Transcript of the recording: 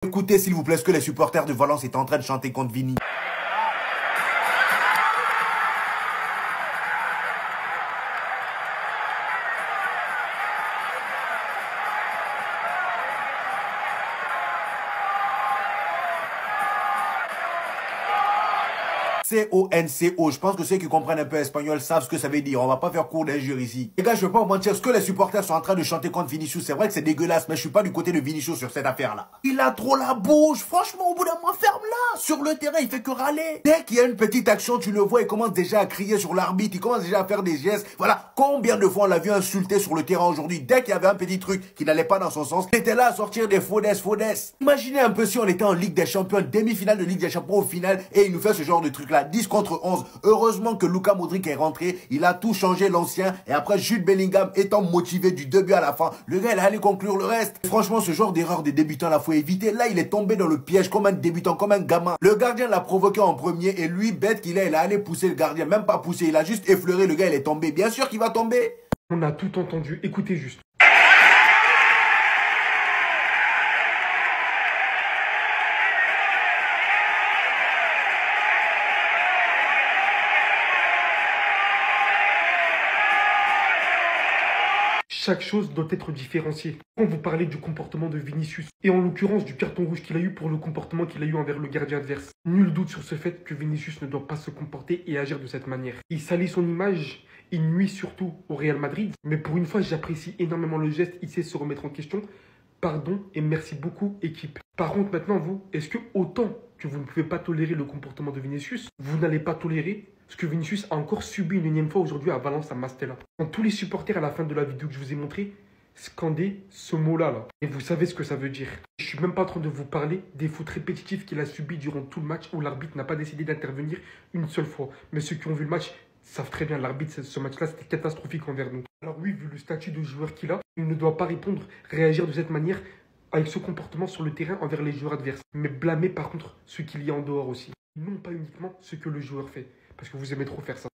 Écoutez s'il vous plaît ce que les supporters de Valence étaient en train de chanter contre Vini. C-O-N-C-O. Je pense que ceux qui comprennent un peu espagnol savent ce que ça veut dire. On va pas faire cours d'injure ici. Les gars, je veux pas vous mentir. Ce que les supporters sont en train de chanter contre Vinicius, c'est vrai que c'est dégueulasse, mais je suis pas du côté de Vinicius sur cette affaire-là. Il a trop la bouche. Franchement, au bout d'un moment, ferme-la. Sur le terrain, il fait que râler. Dès qu'il y a une petite action, tu le vois, il commence déjà à crier sur l'arbitre. Il commence déjà à faire des gestes. Voilà. Combien de fois on l'a vu insulter sur le terrain aujourd'hui? Dès qu'il y avait un petit truc qui n'allait pas dans son sens, il était là à sortir des faux. Imaginez un peu si on était en Ligue des Champions, demi-finale de Ligue des Champions au final, et il nous fait ce genre de truc-là. 10 contre 11. Heureusement que Luka Modric est rentré, il a tout changé l'ancien, et après Jude Bellingham étant motivé du début à la fin, le gars il est allé conclure le reste. Franchement, ce genre d'erreur des débutants là, faut éviter. Là, il est tombé dans le piège comme un débutant, comme un gamin. Le gardien l'a provoqué en premier, et lui, bête qu'il est, il a allé pousser le gardien, même pas pousser, il a juste effleuré, le gars il est tombé. Bien sûr qu'il va tomber. On a tout entendu, écoutez juste. Chaque chose doit être différenciée. Quand vous parlez du comportement de Vinicius, et en l'occurrence du carton rouge qu'il a eu pour le comportement qu'il a eu envers le gardien adverse, nul doute sur ce fait que Vinicius ne doit pas se comporter et agir de cette manière. Il salit son image, il nuit surtout au Real Madrid, mais pour une fois j'apprécie énormément le geste, il sait se remettre en question. Pardon et merci beaucoup équipe. Par contre maintenant vous, est-ce que autant que vous ne pouvez pas tolérer le comportement de Vinicius, vous n'allez pas tolérer ce que Vinicius a encore subi une énième fois aujourd'hui à Valence à Mastella. Quand tous les supporters à la fin de la vidéo que je vous ai montré scandaient ce mot-là. Et vous savez ce que ça veut dire. Je suis même pas en train de vous parler des fautes répétitives qu'il a subies durant tout le match où l'arbitre n'a pas décidé d'intervenir une seule fois. Mais ceux qui ont vu le match savent très bien l'arbitre, ce match-là, c'était catastrophique envers nous. Alors oui, vu le statut de joueur qu'il a, il ne doit pas répondre, réagir de cette manière avec ce comportement sur le terrain envers les joueurs adverses. Mais blâmer par contre ce qu'il y a en dehors aussi. Non pas uniquement ce que le joueur fait. Parce que vous aimez trop faire ça.